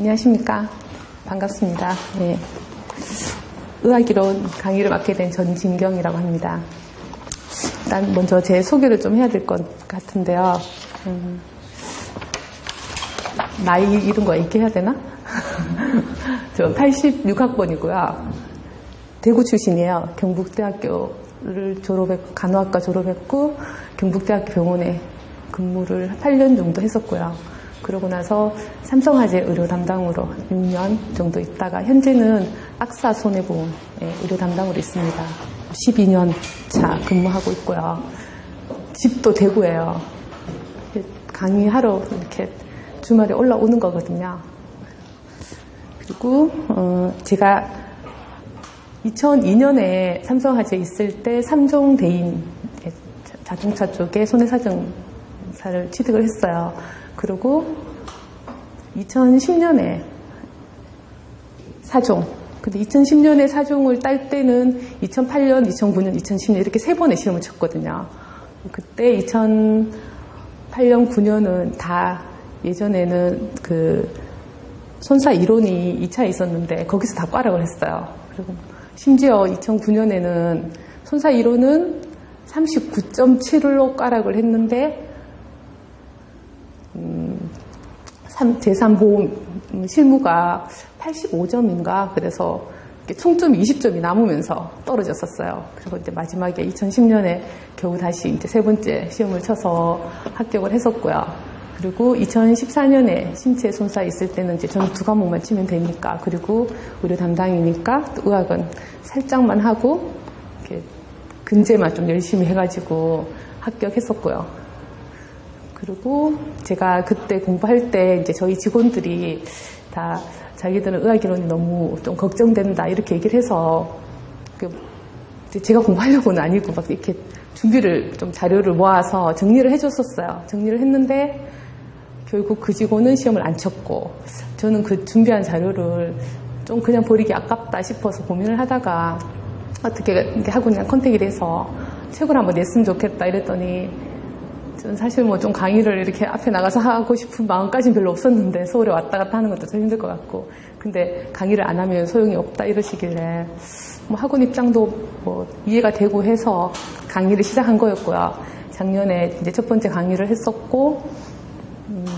안녕하십니까. 반갑습니다. 네. 의학이론 강의를 맡게 된 전진경이라고 합니다. 일단 먼저 제 소개를 좀 해야 될 것 같은데요. 나이 이런 거 얘기해야 되나? 저 86학번이고요. 대구 출신이에요. 경북대학교를 졸업했고, 간호학과 졸업했고, 경북대학교 병원에 근무를 8년 정도 했었고요. 그러고 나서 삼성화재 의료 담당으로 6년 정도 있다가 현재는 악사 손해보험 의료 담당으로 있습니다. 12년 차 근무하고 있고요. 집도 대구예요. 강의하러 이렇게 주말에 올라오는 거거든요. 그리고 제가 2002년에 삼성화재 있을 때 3종 대인 자동차 쪽에 손해사정사를 취득을 했어요. 그리고 2010년에 4종. 근데 2010년에 4종을 딸 때는 2008년, 2009년, 2010년 이렇게 3번의 시험을 쳤거든요. 그때 2008년, 9년은 다 예전에는 그 손사 이론이 2차 있었는데 거기서 다 꽈락을 했어요. 그리고 심지어 2009년에는 손사 이론은 39.7로 꽈락을 했는데 제3보험 실무가 85점인가 그래서 총점이 20점이 남으면서 떨어졌었어요. 그리고 이제 마지막에 2010년에 겨우 다시 이제 3번째 시험을 쳐서 합격을 했었고요. 그리고 2014년에 신체 손사 있을 때는 이제 저는 2과목만 치면 되니까 그리고 의료 담당이니까 또 의학은 살짝만 하고 이렇게 근제만 좀 열심히 해가지고 합격했었고요. 그리고 제가 그때 공부할 때 이제 저희 직원들이 다 자기들은 의학이론이 너무 좀 걱정된다 이렇게 얘기를 해서 제가 공부하려고는 아니고 막 이렇게 준비를 좀 자료를 모아서 정리를 해줬었어요. 정리를 했는데 결국 그 직원은 시험을 안 쳤고 저는 그 준비한 자료를 좀 그냥 버리기 아깝다 싶어서 고민을 하다가 어떻게 이렇게 하고 그냥 컨택이 돼서 책을 한번 냈으면 좋겠다 이랬더니 저는 사실 뭐 좀 강의를 이렇게 앞에 나가서 하고 싶은 마음까지는 별로 없었는데 서울에 왔다 갔다 하는 것도 좀 힘들 것 같고 근데 강의를 안 하면 소용이 없다 이러시길래 뭐 학원 입장도 뭐 이해가 되고 해서 강의를 시작한 거였고요. 작년에 이제 첫 번째 강의를 했었고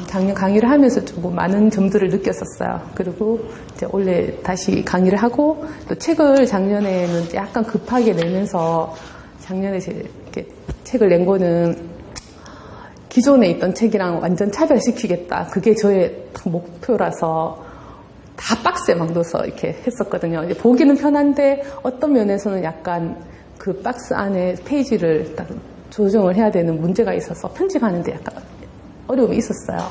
작년 강의를 하면서 조금 많은 점들을 느꼈었어요. 그리고 이제 올해 다시 강의를 하고 또 책을 작년에는 약간 급하게 내면서 작년에 이렇게 책을 낸 거는 기존에 있던 책이랑 완전 차별시키겠다. 그게 저의 목표라서 다 박스에 막 넣어서 이렇게 했었거든요. 이제 보기는 편한데 어떤 면에서는 약간 그 박스 안에 페이지를 딱 조정을 해야 되는 문제가 있어서 편집하는데 약간 어려움이 있었어요.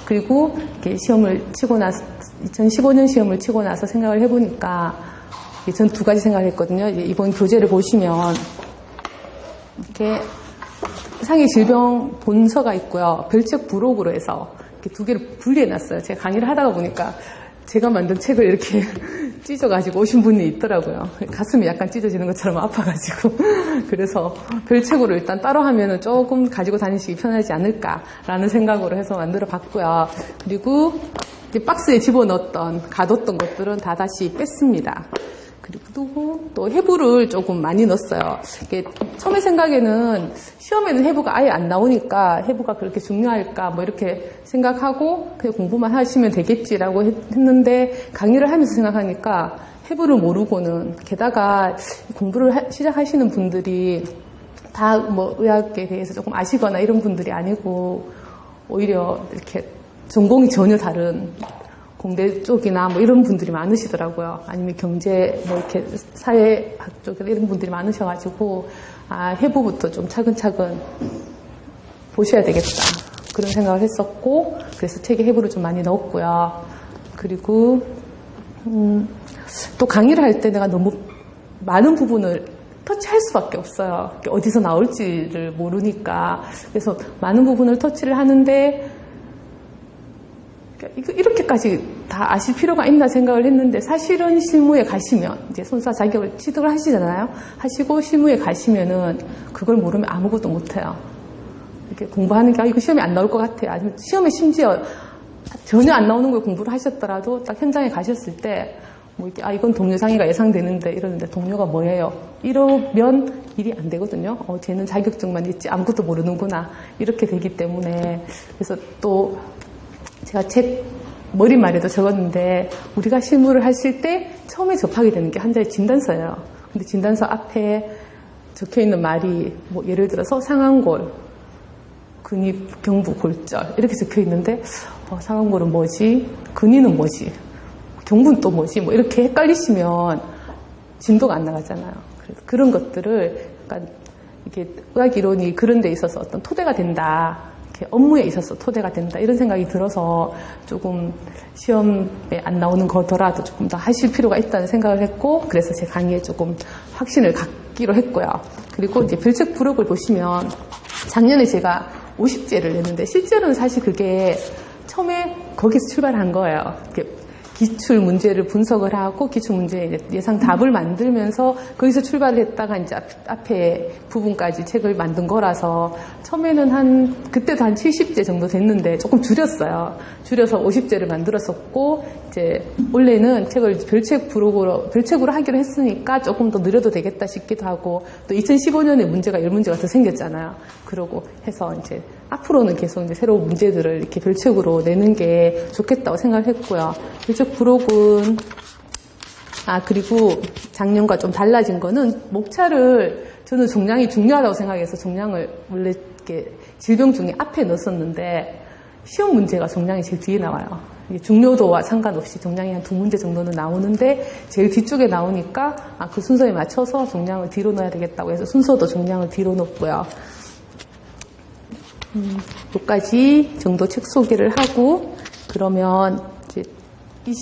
그리고 이렇게 시험을 치고 나서 2015년 시험을 치고 나서 생각을 해보니까 전 2가지 생각을 했거든요. 이번 교재를 보시면 이렇게 상해 질병 본서가 있고요. 별책 부록으로 해서 이렇게 2개를 분리해놨어요. 제가 강의를 하다가 보니까 제가 만든 책을 이렇게 찢어가지고 오신 분이 있더라고요. 가슴이 약간 찢어지는 것처럼 아파가지고. 그래서 별책으로 일단 따로 하면은 조금 가지고 다니시기 편하지 않을까라는 생각으로 해서 만들어 봤고요. 그리고 이제 박스에 집어넣었던, 가뒀던 것들은 다 다시 뺐습니다. 그리고 또 해부를 조금 많이 넣었어요. 처음에 생각에는 시험에는 해부가 아예 안 나오니까 해부가 그렇게 중요할까 뭐 이렇게 생각하고 그냥 공부만 하시면 되겠지라고 했는데 강의를 하면서 생각하니까 해부를 모르고는 게다가 공부를 시작하시는 분들이 다 뭐 의학에 대해서 조금 아시거나 이런 분들이 아니고 오히려 이렇게 전공이 전혀 다른 공대 쪽이나 뭐 이런 분들이 많으시더라고요. 아니면 경제, 뭐 이렇게 사회학 쪽 이런 분들이 많으셔가지고, 해부부터 좀 차근차근 보셔야 되겠다. 그런 생각을 했었고, 그래서 책에 해부를 좀 많이 넣었고요. 그리고, 또 강의를 할 때 내가 너무 많은 부분을 터치할 수밖에 없어요. 어디서 나올지를 모르니까. 그래서 많은 부분을 터치를 하는데, 이렇게까지 다 아실 필요가 있나 생각을 했는데 사실은 실무에 가시면 이제 손사 자격을 취득을 하시잖아요. 하시고 실무에 가시면은 그걸 모르면 아무것도 못해요. 이렇게 공부하는 게 이거 시험에 안 나올 것 같아요. 아니면 시험에 심지어 전혀 안 나오는 걸 공부를 하셨더라도 딱 현장에 가셨을 때 뭐 이렇게 이건 동료 상의가 예상되는데 이러는데 동료가 뭐예요? 이러면 일이 안 되거든요. 쟤는 자격증만 있지 아무것도 모르는구나 이렇게 되기 때문에 그래서 또 제가 책 머릿말에도 적었는데 우리가 실무를 하실 때 처음에 접하게 되는 게 한자의 진단서예요. 근데 진단서 앞에 적혀 있는 말이 뭐 예를 들어서 상한골, 근위, 경부, 골절 이렇게 적혀 있는데 상한골은 뭐지? 근위는 뭐지? 경부는 또 뭐지? 뭐 이렇게 헷갈리시면 진도가 안 나가잖아요. 그래서 그런 것들을 약간 이게 의학 이론이 그런 데 있어서 어떤 토대가 된다. 이렇게 업무에 있어서 토대가 된다. 이런 생각이 들어서 조금 시험에 안 나오는 거더라도 조금 더 하실 필요가 있다는 생각을 했고 그래서 제 강의에 조금 확신을 갖기로 했고요. 그리고 이제 별책 부록을 보시면 작년에 제가 50제를 냈는데 실제로는 사실 그게 처음에 거기서 출발한 거예요. 기출 문제를 분석을 하고 기출 문제 예상 답을 만들면서 거기서 출발을 했다가 이제 앞에 부분까지 책을 만든 거라서 처음에는 그때도 한 70제 정도 됐는데 조금 줄였어요. 줄여서 50제를 만들었었고 이제 원래는 책을 별책으로 하기로 했으니까 조금 더 늘려도 되겠다 싶기도 하고 또 2015년에 문제가 10문제가 더 생겼잖아요. 그러고 해서 이제 앞으로는 계속 이제 새로운 문제들을 이렇게 별책으로 내는 게 좋겠다고 생각을 했고요. 별책 부록은 그리고 작년과 좀 달라진 거는 목차를 저는 종량이 중요하다고 생각해서 종량을 원래 이렇게 질병 중에 앞에 넣었었는데 시험 문제가 종량이 제일 뒤에 나와요. 중요도와 상관없이 종량이 한 2문제 정도는 나오는데 제일 뒤쪽에 나오니까 그 순서에 맞춰서 종량을 뒤로 넣어야 되겠다고 해서 순서도 종량을 뒤로 넣었고요. 여기까지 정도 책 소개를 하고 그러면 이제 이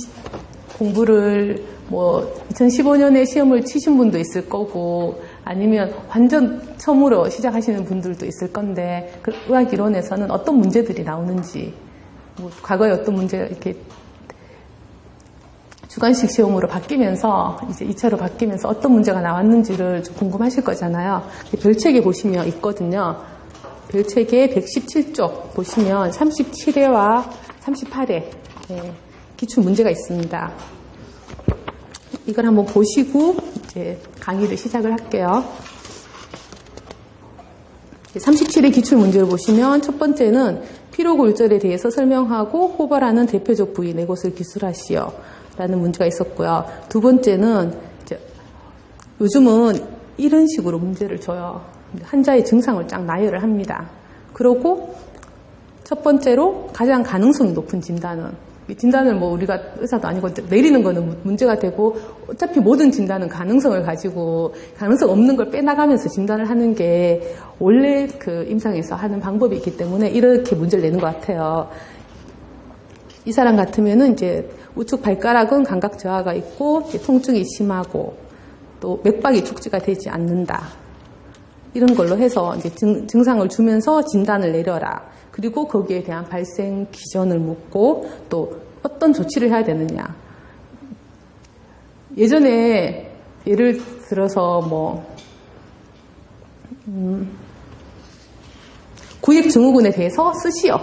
공부를 뭐 2015년에 시험을 치신 분도 있을 거고 아니면 완전 처음으로 시작하시는 분들도 있을 건데 그 의학 이론에서는 어떤 문제들이 나오는지 뭐 과거에 어떤 문제가 이렇게 주관식 시험으로 바뀌면서 이제 2차로 바뀌면서 어떤 문제가 나왔는지를 좀 궁금하실 거잖아요. 별책에 보시면 있거든요. 별책의 117쪽 보시면 37회와 38회 기출 문제가 있습니다. 이걸 한번 보시고 이제 강의를 시작을 할게요. 37회 기출 문제를 보시면 첫 번째는 피로골절에 대해서 설명하고 호발하는 대표적 부위 네 곳을 기술하시오 라는 문제가 있었고요. 두 번째는 이제 요즘은 이런 식으로 문제를 줘요. 환자의 증상을 쫙 나열을 합니다. 그리고 첫 번째로 가장 가능성이 높은 진단은 진단을 뭐 우리가 의사도 아니고 내리는 거는 문제가 되고 어차피 모든 진단은 가능성을 가지고 가능성 없는 걸 빼나가면서 진단을 하는 게 원래 그 임상에서 하는 방법이 있기 때문에 이렇게 문제를 내는 것 같아요. 이 사람 같으면은 이제 우측 발가락은 감각 저하가 있고 통증이 심하고 또 맥박이 축지가 되지 않는다. 이런 걸로 해서 이제 증상을 주면서 진단을 내려라. 그리고 거기에 대한 발생 기전을 묻고 또 어떤 조치를 해야 되느냐. 예전에 예를 들어서 뭐 구입 증후군에 대해서 쓰시오.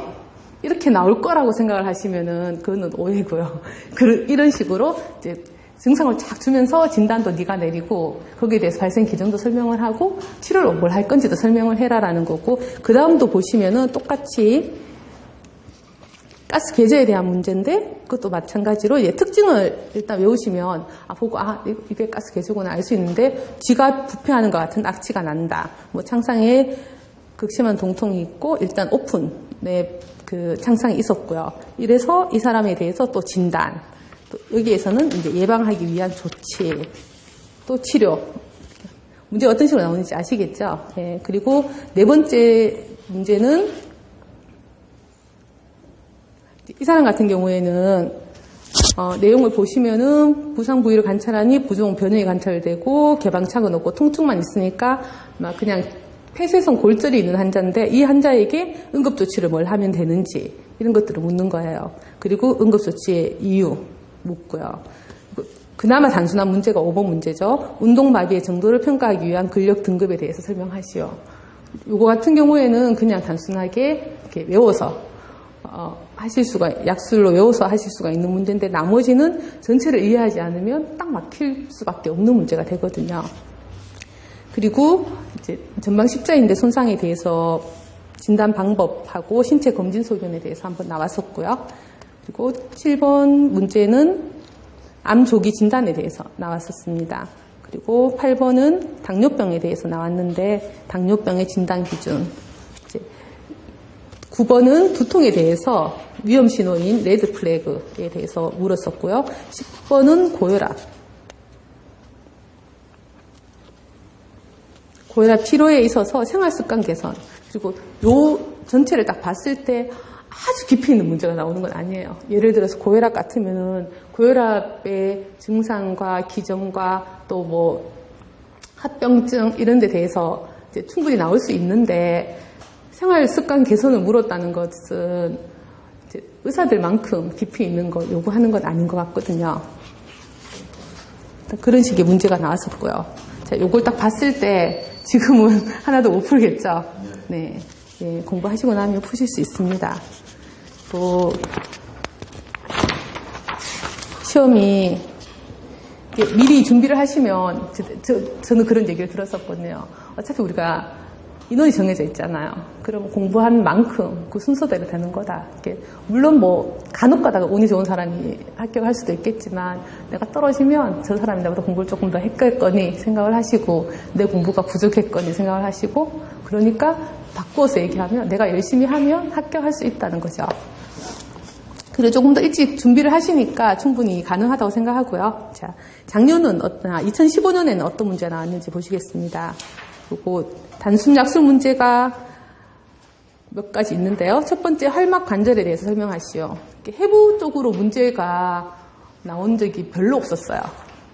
이렇게 나올 거라고 생각을 하시면은 그거는 오해고요. 이런 식으로 이제 증상을 쫙 주면서 진단도 네가 내리고 거기에 대해서 발생 기전도 설명을 하고 치료를 뭘 할 건지도 설명을 해라라는 거고 그 다음도 보시면은 똑같이 가스 개조에 대한 문제인데 그것도 마찬가지로 특징을 일단 외우시면 보고 이게 가스 개조구나 알 수 있는데 쥐가 부패하는 것 같은 악취가 난다. 뭐 창상에 극심한 동통이 있고 일단 오픈에 그 창상이 있었고요. 이래서 이 사람에 대해서 또 진단. 여기에서는 이제 예방하기 위한 조치, 또 치료. 문제가 어떤 식으로 나오는지 아시겠죠? 네. 그리고 네 번째 문제는 이 사람 같은 경우에는 내용을 보시면은 부상 부위를 관찰하니 부종 변형이 관찰되고 개방착은 없고 통증만 있으니까 막 그냥 폐쇄성 골절이 있는 환자인데 이 환자에게 응급조치를 뭘 하면 되는지 이런 것들을 묻는 거예요. 그리고 응급조치의 이유 묻고요. 그나마 단순한 문제가 5번 문제죠. 운동마비의 정도를 평가하기 위한 근력 등급에 대해서 설명하시오. 요거 같은 경우에는 그냥 단순하게 이렇게 외워서 하실 수가, 약술로 외워서 하실 수가 있는 문제인데 나머지는 전체를 이해하지 않으면 딱 막힐 수밖에 없는 문제가 되거든요. 그리고 이제 전방 십자인대 손상에 대해서 진단 방법하고 신체 검진 소견에 대해서 한번 나왔었고요. 그리고 7번 문제는 암 조기 진단에 대해서 나왔었습니다. 그리고 8번은 당뇨병에 대해서 나왔는데 당뇨병의 진단 기준. 9번은 두통에 대해서 위험 신호인 레드 플래그에 대해서 물었었고요. 10번은 고혈압. 고혈압 치료에 있어서 생활습관 개선. 그리고 요 전체를 딱 봤을 때 아주 깊이 있는 문제가 나오는 건 아니에요. 예를 들어서 고혈압 같으면은 고혈압의 증상과 기전과 또 뭐 합병증 이런 데 대해서 이제 충분히 나올 수 있는데 생활 습관 개선을 물었다는 것은 이제 의사들만큼 깊이 있는 거 요구하는 건 아닌 것 같거든요. 그런 식의 문제가 나왔었고요. 자, 요걸 딱 봤을 때 지금은 하나도 못 풀겠죠. 네. 예, 공부하시고 나면 푸실 수 있습니다. 또 시험이 미리 준비를 하시면 저는 그런 얘기를 들었었거든요. 어차피 우리가 인원이 정해져 있잖아요. 그럼 공부한 만큼 그 순서대로 되는 거다. 물론 뭐 간혹 가다가 운이 좋은 사람이 합격할 수도 있겠지만 내가 떨어지면 저 사람이 나보다 공부를 조금 더 했겠거니 생각을 하시고 내 공부가 부족했거니 생각을 하시고 그러니까 바꿔서 얘기하면 내가 열심히 하면 합격할 수 있다는 거죠. 그리고 조금 더 일찍 준비를 하시니까 충분히 가능하다고 생각하고요. 자, 작년은 2015년에는 어떤 문제가 나왔는지 보시겠습니다. 그리고 단순 약술 문제가 몇 가지 있는데요. 첫 번째 활막 관절에 대해서 설명하시오. 해부 쪽으로 문제가 나온 적이 별로 없었어요.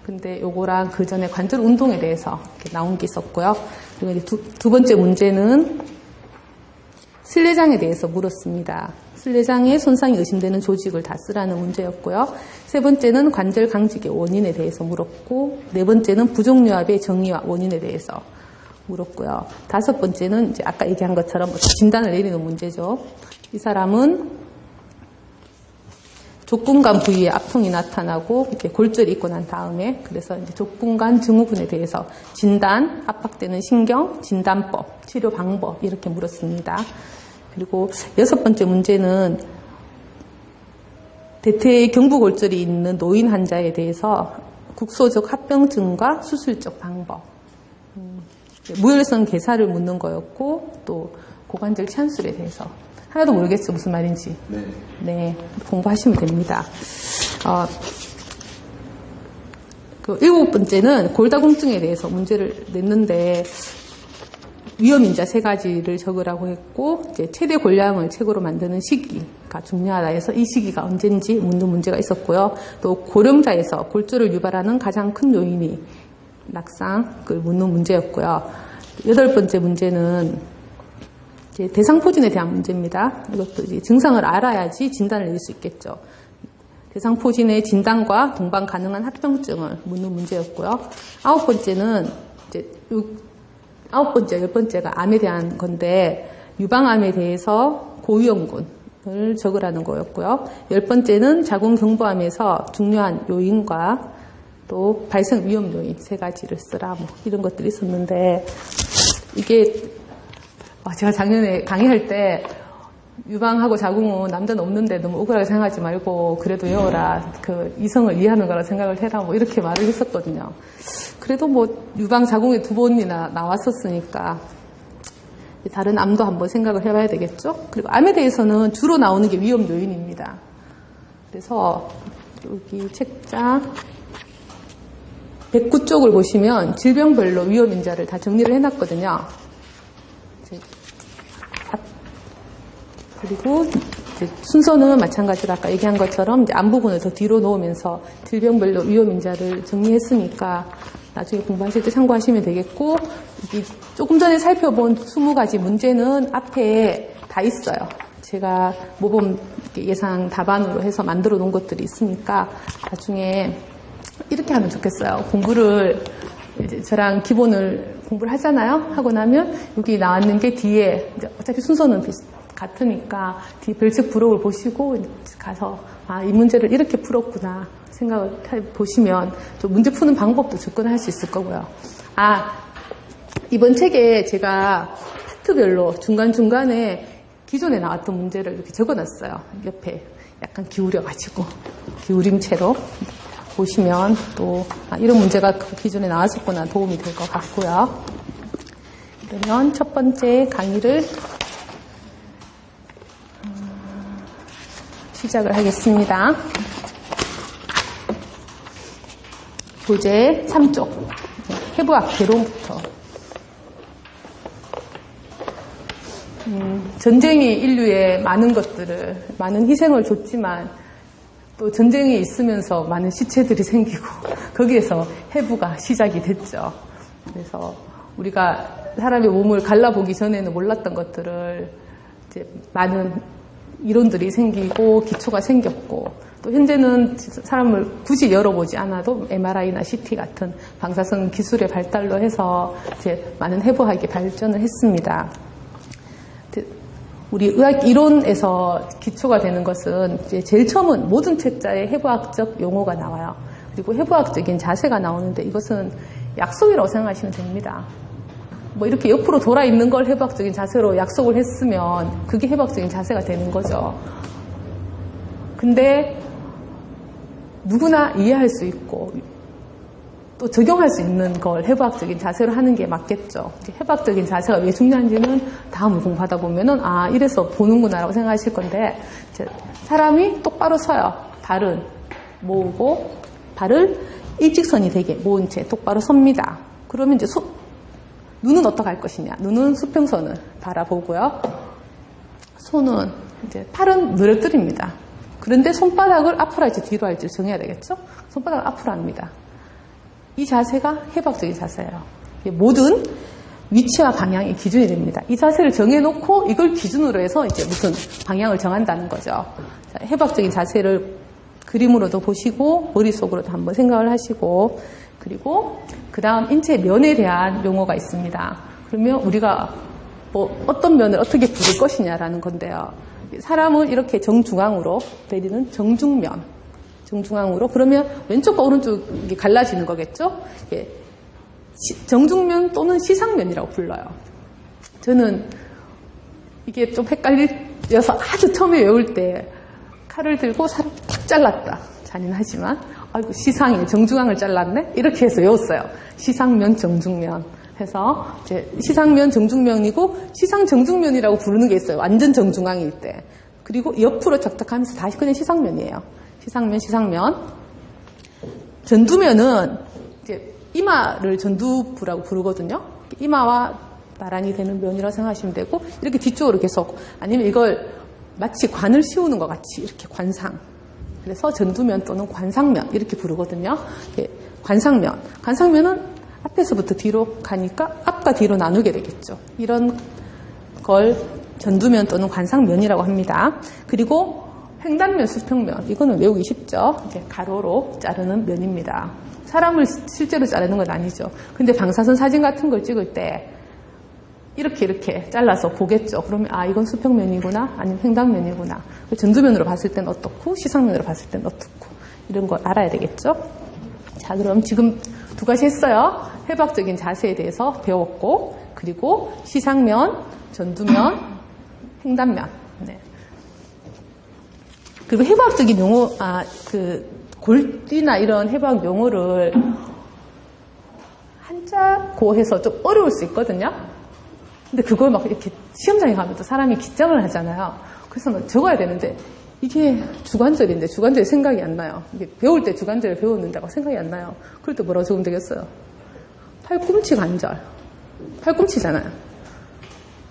근데 요거랑 그 전에 관절 운동에 대해서 이렇게 나온 게 있었고요. 그리고 이제 두 번째 문제는 슬내장에 대해서 물었습니다. 슬내장에 손상이 의심되는 조직을 다 쓰라는 문제였고요. 세 번째는 관절 강직의 원인에 대해서 물었고, 네 번째는 부종요합의 정의와 원인에 대해서 물었고요. 다섯 번째는 이제 아까 얘기한 것처럼 진단을 내리는 문제죠. 이 사람은 족근간 부위에 압통이 나타나고 이렇게 골절이 있고 난 다음에 그래서 이제 족근간 증후군에 대해서 진단, 압박되는 신경, 진단법, 치료 방법 이렇게 물었습니다. 그리고 여섯 번째 문제는 대퇴 경부골절이 있는 노인 환자에 대해서 국소적 합병증과 수술적 방법, 무혈성 개사를 묻는 거였고 또 고관절 찬술에 대해서 하나도 모르겠죠 무슨 말인지. 네, 공부하시면 됩니다. 그 일곱 번째는 골다공증에 대해서 문제를 냈는데 위험인자 세 가지를 적으라고 했고 이제 최대 골량을 최고로 만드는 시기가 중요하다 해서 이 시기가 언젠지 묻는 문제가 있었고요. 또 고령자에서 골절을 유발하는 가장 큰 요인이 낙상을 묻는 문제였고요. 여덟 번째 문제는 이제 대상포진에 대한 문제입니다. 이것도 이제 증상을 알아야지 진단을 내릴 수 있겠죠. 대상포진의 진단과 동반 가능한 합병증을 묻는 문제였고요. 아홉 번째는 이제 아홉 번째, 열 번째가 암에 대한 건데 유방암에 대해서 고위험군을 적으라는 거였고요. 열 번째는 자궁경부암에서 중요한 요인과 또 발생 위험 요인 세 가지를 쓰라 뭐 이런 것들이 있었는데 이게 제가 작년에 강의할 때 유방하고 자궁은 남자는 없는데 너무 억울하게 생각하지 말고 그래도 외워라. 그 이성을 이해하는 거라 생각을 해라. 뭐 이렇게 말을 했었거든요. 그래도 뭐 유방 자궁에 두 번이나 나왔었으니까 다른 암도 한번 생각을 해봐야 되겠죠. 그리고 암에 대해서는 주로 나오는 게 위험 요인입니다. 그래서 여기 책장 109쪽을 보시면 질병별로 위험 인자를 다 정리를 해놨거든요. 그리고 이제 순서는 마찬가지로 아까 얘기한 것처럼 이제 암 부분을 더 뒤로 놓으면서 질병별로 위험 인자를 정리했으니까 나중에 공부하실 때 참고하시면 되겠고 조금 전에 살펴본 20가지 문제는 앞에 다 있어요. 제가 모범 예상 답안으로 해서 만들어 놓은 것들이 있으니까 나중에 이렇게 하면 좋겠어요. 공부를 이제 저랑 기본을 공부를 하잖아요. 하고 나면 여기 나왔는 게 뒤에 이제 어차피 순서는 같으니까 뒤 별책 부록을 보시고 가서 이 문제를 이렇게 풀었구나 생각을 보시면 또 문제 푸는 방법도 접근할 수 있을 거고요. 이번 책에 제가 파트별로 중간중간에 기존에 나왔던 문제를 이렇게 적어놨어요. 옆에 약간 기울여가지고 기울임체로 보시면 또 이런 문제가 기존에 나왔었구나 도움이 될 것 같고요. 그러면 첫 번째 강의를 시작을 하겠습니다. 교재 3쪽 해부학 개론부터. 전쟁이 인류에 많은 것들을, 많은 희생을 줬지만 또 전쟁이 있으면서 많은 시체들이 생기고 거기에서 해부가 시작이 됐죠. 그래서 우리가 사람의 몸을 갈라보기 전에는 몰랐던 것들을 이제 많은 이론들이 생기고 기초가 생겼고 또 현재는 사람을 굳이 열어보지 않아도 MRI나 CT 같은 방사선 기술의 발달로 해서 이제 많은 해부학이 발전을 했습니다. 우리 의학 이론에서 기초가 되는 것은 이제 제일 처음은 모든 책자에 해부학적 용어가 나와요. 그리고 해부학적인 자세가 나오는데 이것은 약속이라고 생각하시면 됩니다. 뭐 이렇게 옆으로 돌아 있는 걸 해부학적인 자세로 약속을 했으면 그게 해부학적인 자세가 되는 거죠. 근데 누구나 이해할 수 있고 또 적용할 수 있는 걸 해부학적인 자세로 하는 게 맞겠죠. 해부학적인 자세가 왜 중요한지는 다음을 공부하다 보면은 이래서 보는구나라고 생각하실 건데 사람이 똑바로 서요. 발은 모으고 발을 일직선이 되게 모은 채 똑바로 섭니다. 그러면 이제 눈은 어떻게 할 것이냐? 눈은 수평선을 바라보고요. 손은 이제 팔은 늘어뜨립니다. 그런데 손바닥을 앞으로 할지 뒤로 할지 정해야 되겠죠? 손바닥을 앞으로 합니다. 이 자세가 해부학적인 자세예요. 모든 위치와 방향이 기준이 됩니다. 이 자세를 정해놓고 이걸 기준으로 해서 이제 무슨 방향을 정한다는 거죠. 해부학적인 자세를 그림으로도 보시고 머릿속으로도 한번 생각을 하시고 그리고 그 다음 인체 면에 대한 용어가 있습니다. 그러면 우리가 뭐 어떤 면을 어떻게 부를 것이냐라는 건데요. 사람은 이렇게 정중앙으로 내리는 정중면. 정중앙으로 그러면 왼쪽과 오른쪽이 갈라지는 거겠죠? 정중면 또는 시상면이라고 불러요. 저는 이게 좀 헷갈려서 아주 처음에 외울 때 칼을 들고 살을 탁 잘랐다. 잔인하지만 아이고 시상이 정중앙을 잘랐네? 이렇게 해서 외웠어요. 시상면, 정중면 해서 이제 시상면, 정중면이고 시상 정중면이라고 부르는 게 있어요. 완전 정중앙일 때. 그리고 옆으로 적탁하면서 다시 그냥 시상면이에요. 시상면. 전두면은 이제 이마를 전두부라고 부르거든요. 이마와 나란히 되는 면이라고 생각하시면 되고 이렇게 뒤쪽으로 계속 아니면 이걸 마치 관을 씌우는 것 같이 이렇게 관상. 그래서 전두면 또는 관상면 이렇게 부르거든요. 관상면. 관상면은 앞에서부터 뒤로 가니까 앞과 뒤로 나누게 되겠죠. 이런 걸 전두면 또는 관상면이라고 합니다. 그리고 횡단면, 수평면. 이거는 외우기 쉽죠. 이제 가로로 자르는 면입니다. 사람을 실제로 자르는 건 아니죠. 근데 방사선 사진 같은 걸 찍을 때 이렇게 잘라서 보겠죠. 그러면 이건 수평면이구나 아니면 횡단면이구나. 전두면으로 봤을 땐 어떻고 시상면으로 봤을 땐 어떻고 이런 거 알아야 되겠죠. 자, 그럼 지금 두 가지 했어요. 해부학적인 자세에 대해서 배웠고 그리고 시상면, 전두면, 횡단면. 네. 그리고 해부학적인 용어, 골디나 이런 해부학 용어를 한자고 해서 좀 어려울 수 있거든요. 근데 그걸 막 이렇게 시험장에 가면 또 사람이 기점을 하잖아요. 그래서 막 적어야 되는데 이게 주관절인데 주관절이 생각이 안 나요. 이게 배울 때 주관절을 배웠는데 막 생각이 안 나요. 그럴 때 뭐라고 적으면 되겠어요? 팔꿈치 관절. 팔꿈치잖아요.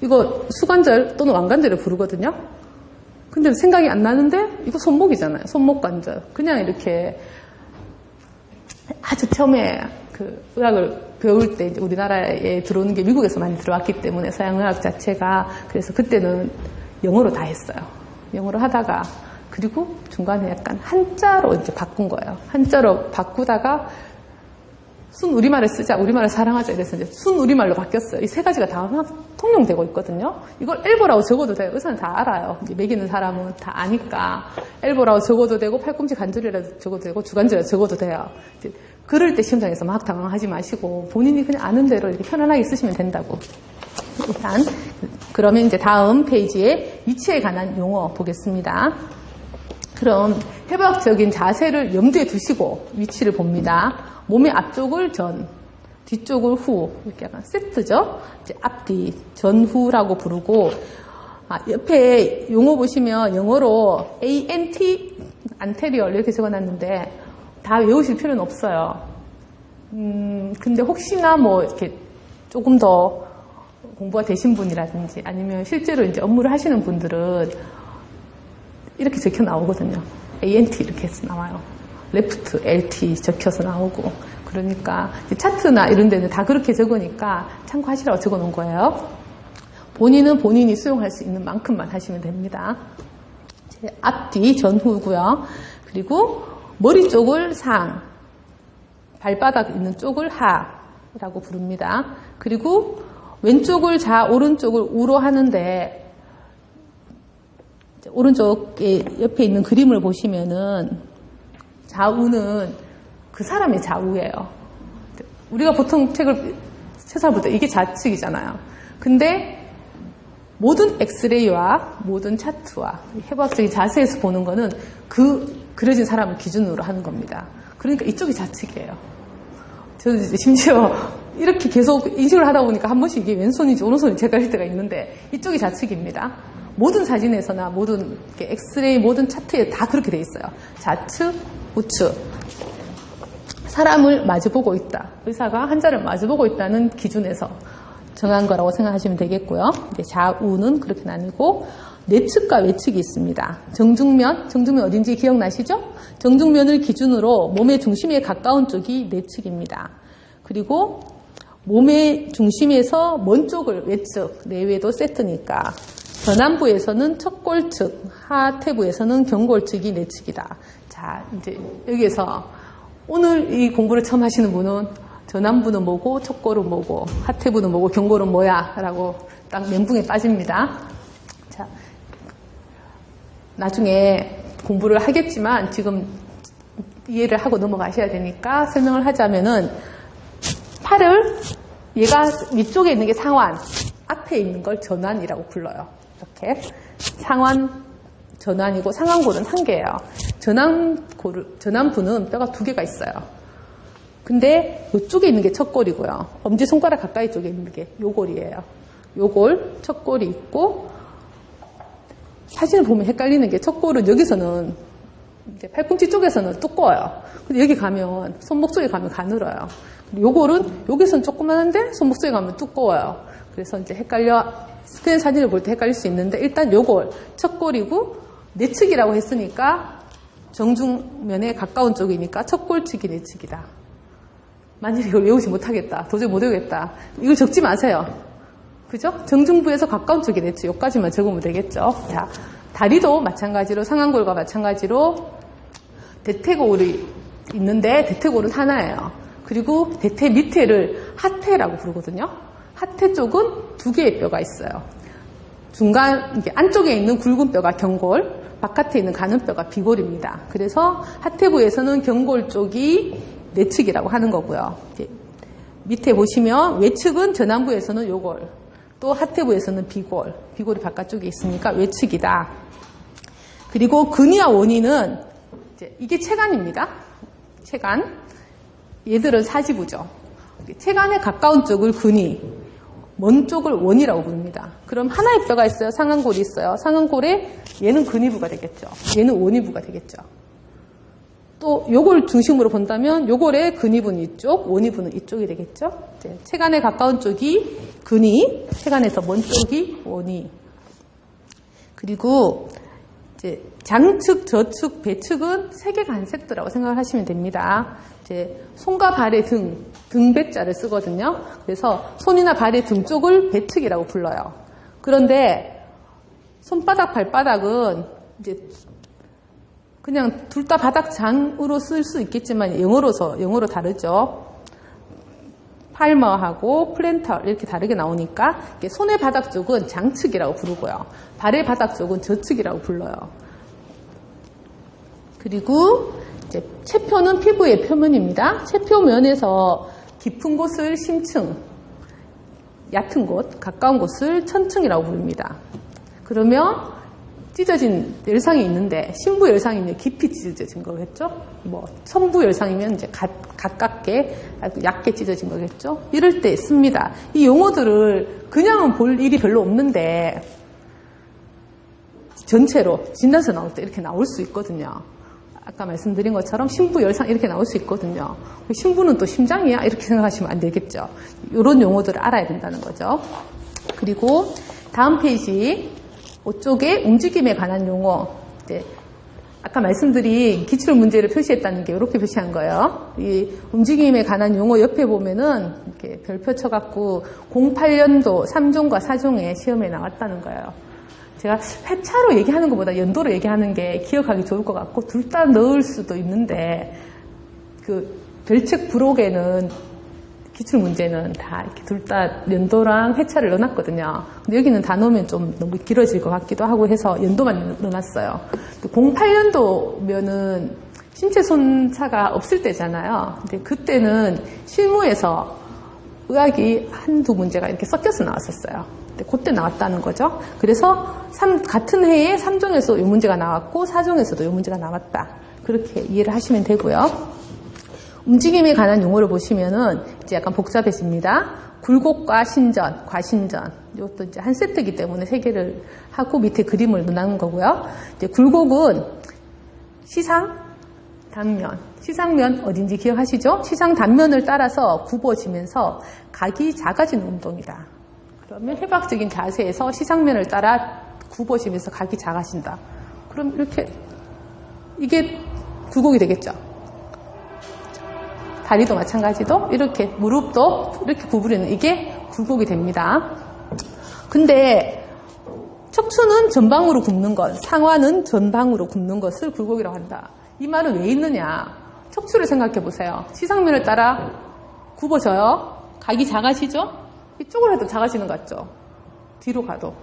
이거 수관절 또는 완관절을 부르거든요. 근데 생각이 안 나는데 이거 손목이잖아요. 손목 관절. 그냥 이렇게 아주 처음에 그 의학을 배울 때 이제 우리나라에 들어오는 게 미국에서 많이 들어왔기 때문에 서양의학 자체가 그래서 그때는 영어로 다 했어요. 영어로 하다가 그리고 중간에 약간 한자로 이제 바꾼 거예요. 한자로 바꾸다가 순 우리말을 쓰자, 우리말을 사랑하자 이래서 이제 순 우리말로 바뀌었어요. 이 세 가지가 다 통용되고 있거든요. 이걸 엘보라고 적어도 돼요. 의사는 다 알아요. 먹이는 사람은 다 아니까 엘보라고 적어도 되고 팔꿈치 관절이라도 적어도 되고 주관절이라도 적어도 돼요. 그럴 때 시험장에서 막 당황하지 마시고 본인이 그냥 아는 대로 이렇게 편안하게 쓰시면 된다고. 일단 그러면 이제 다음 페이지에 위치에 관한 용어 보겠습니다. 그럼 해부학적인 자세를 염두에 두시고 위치를 봅니다. 몸의 앞쪽을 전, 뒤쪽을 후, 이렇게 약간 세트죠. 이제 앞뒤, 전후라고 부르고, 옆에 용어 보시면 영어로 ANT, anterior 이렇게 적어놨는데 다 외우실 필요는 없어요. 근데 혹시나 뭐 이렇게 조금 더 공부가 되신 분이라든지 아니면 실제로 이제 업무를 하시는 분들은 이렇게 적혀 나오거든요. ANT 이렇게 해서 나와요. 레프트, LT 적혀서 나오고. 그러니까 차트나 이런 데는 다 그렇게 적으니까 참고하시라고 적어 놓은 거예요. 본인은 본인이 수용할 수 있는 만큼만 하시면 됩니다. 앞뒤, 전후고요. 그리고 머리 쪽을 상, 발바닥 있는 쪽을 하라고 부릅니다. 그리고 왼쪽을 좌, 오른쪽을 우로 하는데 오른쪽에 옆에 있는 그림을 보시면은 좌우는 그 사람의 좌우예요. 우리가 보통 책을 볼 때 이게 좌측이잖아요. 근데 모든 엑스레이와 모든 차트와 해부학적인 자세에서 보는 거는 그 그려진 사람을 기준으로 하는 겁니다. 그러니까 이쪽이 좌측이에요. 저는 이제 심지어 이렇게 계속 인식을 하다 보니까 한 번씩 이게 왼손인지 오른손인지 헷갈릴 때가 있는데 이쪽이 좌측입니다. 모든 사진에서나 모든 엑스레이 모든 차트에 다 그렇게 돼 있어요. 좌측, 우측. 사람을 마주보고 있다. 의사가 환자를 마주보고 있다는 기준에서 정한 거라고 생각하시면 되겠고요. 이제 좌우는 그렇게 나뉘고 내측과 외측이 있습니다. 정중면 어딘지 기억나시죠? 정중면을 기준으로 몸의 중심에 가까운 쪽이 내측입니다. 그리고 몸의 중심에서 먼 쪽을 외측, 내외도 세트니까 전완부에서는 척골측, 하태부에서는 경골측이 내측이다. 자, 이제 여기에서 오늘 이 공부를 처음 하시는 분은 전완부는 뭐고, 척골은 뭐고, 하태부는 뭐고, 경골은 뭐야? 라고 딱 멘붕에 빠집니다. 자, 나중에 공부를 하겠지만 지금 이해를 하고 넘어가셔야 되니까 설명을 하자면은 팔을 얘가 위쪽에 있는 게 상완, 앞에 있는 걸 전완이라고 불러요. 이렇게 상완, 전완이고 상완골은 한 개예요. 전완부는 뼈가 두 개가 있어요. 근데 이쪽에 있는 게 척골이고요. 엄지손가락 가까이 쪽에 있는 게 요골이에요. 요골, 척골이 있고 사진을 보면 헷갈리는 게 척골은 여기서는 이제 팔꿈치 쪽에서는 두꺼워요. 근데 여기 가면 손목 쪽에 가면 가늘어요. 요골은 여기서는 조그만한데 손목 쪽에 가면 두꺼워요. 그래서 이제 스크린 사진을 볼 때 헷갈릴 수 있는데 일단 요골, 척골이고 내측이라고 했으니까 정중면에 가까운 쪽이니까 척골측이 내측이다. 만일 이걸 외우지 못하겠다. 도저히 못 외우겠다. 이걸 적지 마세요. 그죠? 정중부에서 가까운 쪽이 내측. 여기까지만 적으면 되겠죠. 자, 다리도 마찬가지로 상완골과 마찬가지로 대퇴골이 있는데 대퇴골은 하나예요. 그리고 대퇴 밑에를 하퇴라고 부르거든요. 하퇴 쪽은 두 개의 뼈가 있어요. 중간 이게 안쪽에 있는 굵은 뼈가 경골, 바깥에 있는 가는 뼈가 비골입니다. 그래서 하퇴부에서는 경골 쪽이 내측이라고 하는 거고요. 밑에 보시면 외측은 전완부에서는 요골, 또 하퇴부에서는 비골, 비골이 바깥쪽에 있으니까 외측이다. 그리고 근위와 원위는 이게 체간입니다. 체간. 얘들은 사지부죠. 체간에 가까운 쪽을 근위, 먼 쪽을 원이라고 부릅니다. 그럼 하나의 뼈가 있어요. 상완골이 있어요. 상완골에 얘는 근위부가 되겠죠. 얘는 원위부가 되겠죠. 또 요걸 중심으로 본다면 요골의 근위부는 이쪽, 원위부는 이쪽이 되겠죠. 체간에 가까운 쪽이 근위, 체간에서 먼 쪽이 원위. 그리고 이제 장측, 저측, 배측은 세계관 세트라고 생각을 하시면 됩니다. 이제 손과 발의 등배자를 쓰거든요. 그래서 손이나 발의 등 쪽을 배측이라고 불러요. 그런데 손바닥, 발바닥은 이제 그냥 둘 다 바닥장으로 쓸 수 있겠지만 영어로 다르죠. 팔머하고 플랜터 이렇게 다르게 나오니까 손의 바닥 쪽은 장측이라고 부르고요. 발의 바닥 쪽은 저측이라고 불러요. 그리고 이제 체표는 피부의 표면입니다. 체표면에서 깊은 곳을 심층, 얕은 곳, 가까운 곳을 천층이라고 부릅니다. 그러면 찢어진 열상이 있는데 신부 열상이면 깊이 찢어진 거겠죠? 뭐 천부 열상이면 이제 가깝게 얇게 찢어진 거겠죠? 이럴 때 씁니다. 이 용어들을 그냥은 볼 일이 별로 없는데 전체로 진단서 나올 때 이렇게 나올 수 있거든요. 아까 말씀드린 것처럼 신부 열상 이렇게 나올 수 있거든요. 신부는 또 심장이야? 이렇게 생각하시면 안 되겠죠. 이런 용어들을 알아야 된다는 거죠. 그리고 다음 페이지 5쪽에 움직임에 관한 용어. 이제 아까 말씀드린 기출 문제를 표시했다는 게 이렇게 표시한 거예요. 이 움직임에 관한 용어 옆에 보면은 이렇게 별표 쳐갖고 08년도 3종과 4종에 시험에 나왔다는 거예요. 제가 회차로 얘기하는 것보다 연도로 얘기하는 게 기억하기 좋을 것 같고 둘 다 넣을 수도 있는데 그 별책 부록에는 기출 문제는 다 이렇게 둘 다 연도랑 회차를 넣어놨거든요. 근데 여기는 다 넣으면 좀 너무 길어질 것 같기도 하고 해서 연도만 넣어놨어요. 08년도면은 신체 손차가 없을 때잖아요. 근데 그때는 실무에서 의학이 한두 문제가 이렇게 섞여서 나왔었어요. 근데 그때 나왔다는 거죠. 그래서 같은 해에 3종에서 이 문제가 나왔고 4종에서도 이 문제가 나왔다. 그렇게 이해를 하시면 되고요. 움직임에 관한 용어를 보시면은 이제 약간 복잡해집니다. 굴곡과 신전, 과신전. 이것도 이제 한 세트이기 때문에 세 개를 하고 밑에 그림을 넣는 거고요. 이제 굴곡은 시상, 단면. 시상면 어딘지 기억하시죠? 시상 단면을 따라서 굽어지면서 각이 작아지는 운동이다. 그러면 해박적인 자세에서 시상면을 따라 굽어지면서 각이 작아진다. 그럼 이렇게 이게 굴곡이 되겠죠. 다리도 마찬가지도 이렇게 무릎도 이렇게 구부리는 이게 굴곡이 됩니다. 근데 척추는 전방으로 굽는 것, 상완은 전방으로 굽는 것을 굴곡이라고 한다. 이 말은 왜 있느냐? 척추를 생각해 보세요. 시상면을 따라 굽어져요. 각이 작아지죠? 이쪽으로 해도 작아지는 것 같죠? 뒤로 가도.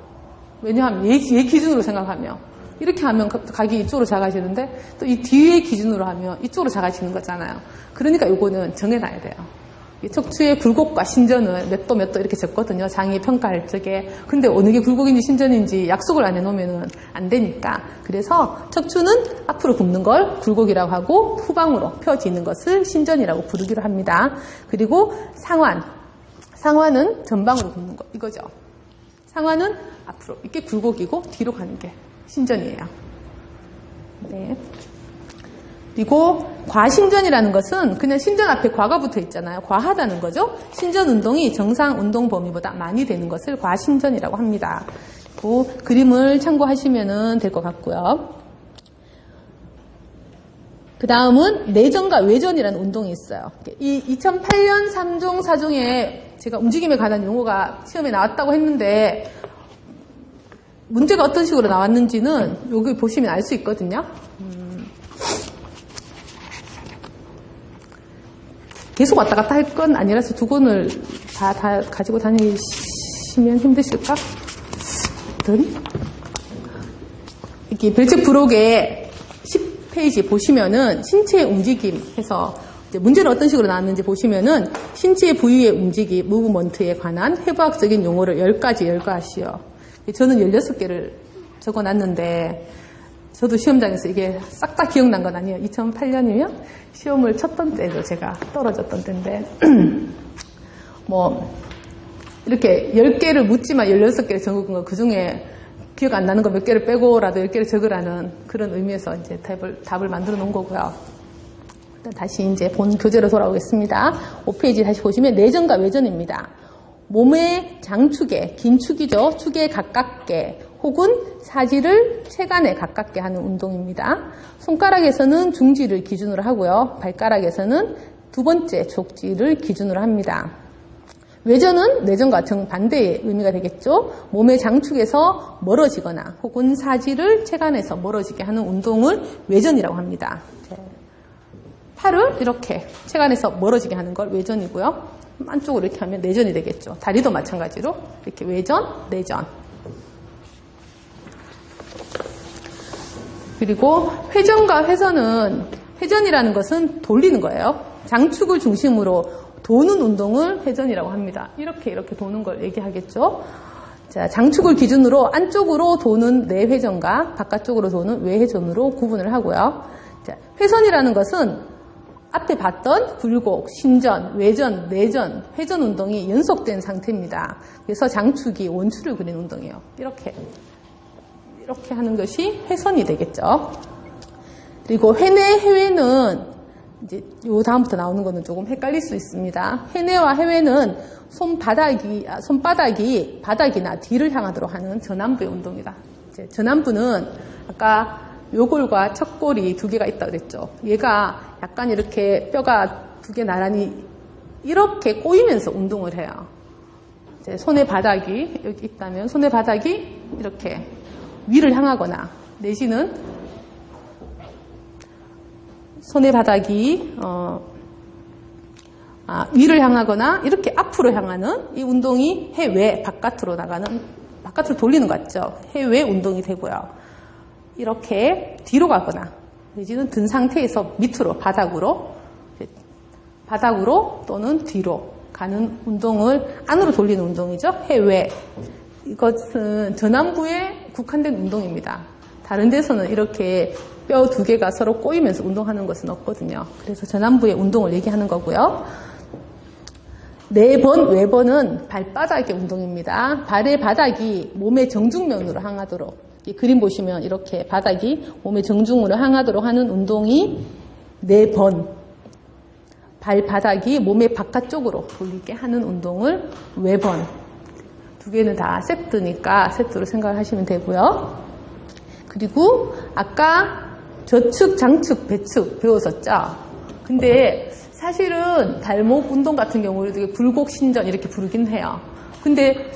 왜냐하면 얘 기준으로 생각하면 이렇게 하면 각이 이쪽으로 작아지는데 또 이 뒤에 기준으로 하면 이쪽으로 작아지는 거잖아요. 그러니까 이거는 정해놔야 돼요. 이 척추의 굴곡과 신전은 몇 도 이렇게 적거든요. 장이 평가할 적에. 근데 어느 게 굴곡인지 신전인지 약속을 안 해놓으면 안 되니까. 그래서 척추는 앞으로 굽는 걸 굴곡이라고 하고 후방으로 펴지는 것을 신전이라고 부르기로 합니다. 그리고 상완은 전방으로 굽는 것 이거죠. 상완은 앞으로 이게 굴곡이고 뒤로 가는 게 신전이에요. 네. 그리고 과신전이라는 것은 그냥 신전 앞에 과가 붙어 있잖아요. 과하다는 거죠. 신전 운동이 정상 운동 범위보다 많이 되는 것을 과신전이라고 합니다. 그 그림을 참고하시면 될 것 같고요. 그 다음은 내전과 외전이라는 운동이 있어요. 이 2008년 3종, 4종에 제가 움직임에 관한 용어가 시험에 나왔다고 했는데 문제가 어떤 식으로 나왔는지는 여기 보시면 알 수 있거든요. 계속 왔다 갔다 할 건 아니라서 두 권을 다 가지고 다니시면 힘드실까? 이렇게 별책 부록에 10페이지 보시면은 신체의 움직임 해서 이제 문제는 어떤 식으로 나왔는지 보시면은 신체 부위의 움직임, 무브먼트에 관한 해부학적인 용어를 10가지 열거하시오. 저는 16개를 적어놨는데 저도 시험장에서 이게 싹 다 기억난 건 아니에요. 2008년이면 시험을 쳤던 때도 제가 떨어졌던 때인데 뭐 이렇게 10개를 묻지만 16개를 적은 거 그중에 기억 안 나는 거 몇 개를 빼고라도 10개를 적으라는 그런 의미에서 이제 답을 만들어 놓은 거고요. 일단 다시 이제 본 교재로 돌아오겠습니다. 5페이지 다시 보시면 내전과 외전입니다. 몸의 장축에, 긴 축이죠. 축에 가깝게 혹은 사지를 체간에 가깝게 하는 운동입니다. 손가락에서는 중지를 기준으로 하고요. 발가락에서는 두 번째 족지를 기준으로 합니다. 외전은 내전과 정반대의 의미가 되겠죠. 몸의 장축에서 멀어지거나 혹은 사지를 체간에서 멀어지게 하는 운동을 외전이라고 합니다. 팔을 이렇게 체간에서 멀어지게 하는 걸 외전이고요. 안쪽으로 이렇게 하면 내전이 되겠죠. 다리도 마찬가지로 이렇게 외전, 내전. 그리고 회전과 회선은, 회전이라는 것은 돌리는 거예요. 장축을 중심으로 도는 운동을 회전이라고 합니다. 이렇게 도는 걸 얘기하겠죠. 자, 장축을 기준으로 안쪽으로 도는 내회전과 바깥쪽으로 도는 외회전으로 구분을 하고요. 자, 회선이라는 것은 앞에 봤던 굴곡, 신전, 외전, 내전, 회전 운동이 연속된 상태입니다. 그래서 장축이 원추를 그리는 운동이에요. 이렇게 하는 것이 회선이 되겠죠. 그리고 회내, 해외는 이제 요 다음부터 나오는 거는 조금 헷갈릴 수 있습니다. 회내와 해외는 손바닥이 바닥이나 뒤를 향하도록 하는 전완부의 운동이다. 이제 전완부는 아까 요골과 척골이 두 개가 있다고 그랬죠. 얘가 약간 이렇게 뼈가 두 개 나란히 이렇게 꼬이면서 운동을 해요. 이제 손의 바닥이 여기 있다면 손의 바닥이 이렇게 위를 향하거나 내지는 손의 바닥이 위를 향하거나 이렇게 앞으로 향하는 이 운동이 해외 바깥으로 돌리는 것 같죠. 해외 운동이 되고요. 이렇게 뒤로 가거나 내지는 든 상태에서 밑으로 바닥으로 또는 뒤로 가는 운동을 안으로 돌리는 운동이죠. 해외. 이것은 전완부에 국한된 운동입니다. 다른 데서는 이렇게 뼈 두 개가 서로 꼬이면서 운동하는 것은 없거든요. 그래서 전완부의 운동을 얘기하는 거고요. 내번, 외번은 발바닥의 운동입니다. 발의 바닥이 몸의 정중면으로 향하도록, 이 그림 보시면 이렇게 바닥이 몸의 정중으로 향하도록 하는 운동이 내번, 발바닥이 몸의 바깥쪽으로 돌리게 하는 운동을 외번. 두 개는 다 세트니까 세트로 생각을 하시면 되고요. 그리고 아까 저축, 장축, 배축 배웠었죠? 근데 사실은 발목 운동 같은 경우는 굴곡, 신전 이렇게 부르긴 해요. 근데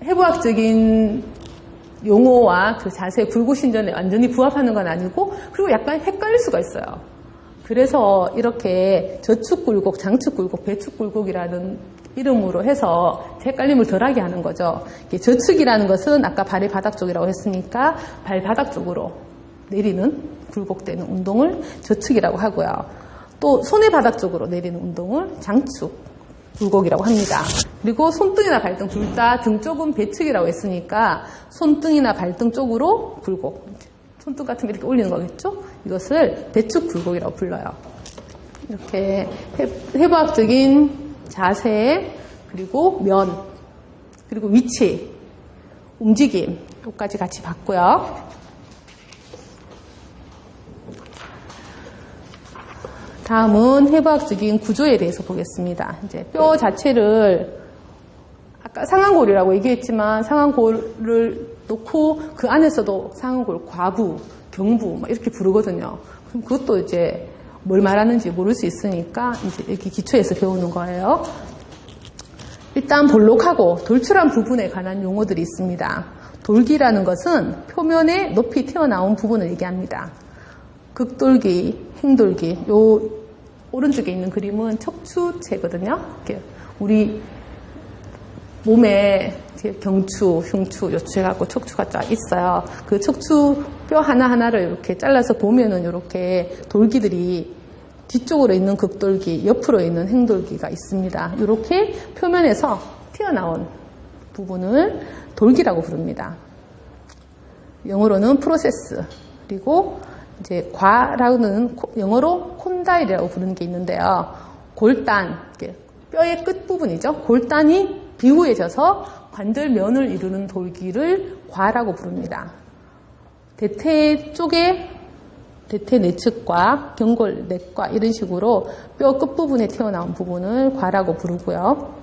해부학적인 용어와 그 자세, 굴곡, 신전에 완전히 부합하는 건 아니고 그리고 약간 헷갈릴 수가 있어요. 그래서 이렇게 저축 굴곡, 장축 굴곡, 배축 굴곡이라는 이름으로 해서 헷갈림을 덜하게 하는 거죠. 저축이라는 것은 아까 발의 바닥 쪽이라고 했으니까 발 바닥 쪽으로 내리는 굴곡되는 운동을 저축이라고 하고요. 또 손의 바닥 쪽으로 내리는 운동을 장축 굴곡이라고 합니다. 그리고 손등이나 발등 둘 다 등 쪽은 배축이라고 했으니까 손등이나 발등 쪽으로 굴곡. 손등 같으면 이렇게 올리는 거겠죠? 이것을 배축 굴곡이라고 불러요. 이렇게 해부학적인 자세, 그리고 면, 그리고 위치, 움직임, 여기까지 같이 봤고요. 다음은 해부학적인 구조에 대해서 보겠습니다. 이제 뼈 자체를 아까 상완골이라고 얘기했지만 상완골을 놓고 그 안에서도 상완골 과부, 경부 막 이렇게 부르거든요. 그럼 그것도 이제 뭘 말하는지 모를 수 있으니까 이제 이렇게 기초에서 배우는 거예요. 일단 볼록하고 돌출한 부분에 관한 용어들이 있습니다. 돌기라는 것은 표면에 높이 튀어나온 부분을 얘기합니다. 극돌기, 행돌기. 요 오른쪽에 있는 그림은 척추체거든요. 이렇게 우리 몸에 경추, 흉추, 요추 해갖고 척추가 쫙 있어요. 그 척추 뼈 하나하나를 이렇게 잘라서 보면은 이렇게 돌기들이 뒤쪽으로 있는 극돌기, 옆으로 있는 행돌기가 있습니다. 이렇게 표면에서 튀어나온 부분을 돌기라고 부릅니다. 영어로는 프로세스, 그리고 이제 과라는 영어로 콘다일이라고 부르는 게 있는데요. 골단, 뼈의 끝부분이죠. 골단이 비우해져서 관절면을 이루는 돌기를 과라고 부릅니다. 대퇴 쪽에 대퇴 내측과 경골 내과 이런 식으로 뼈 끝부분에 튀어나온 부분을 과라고 부르고요.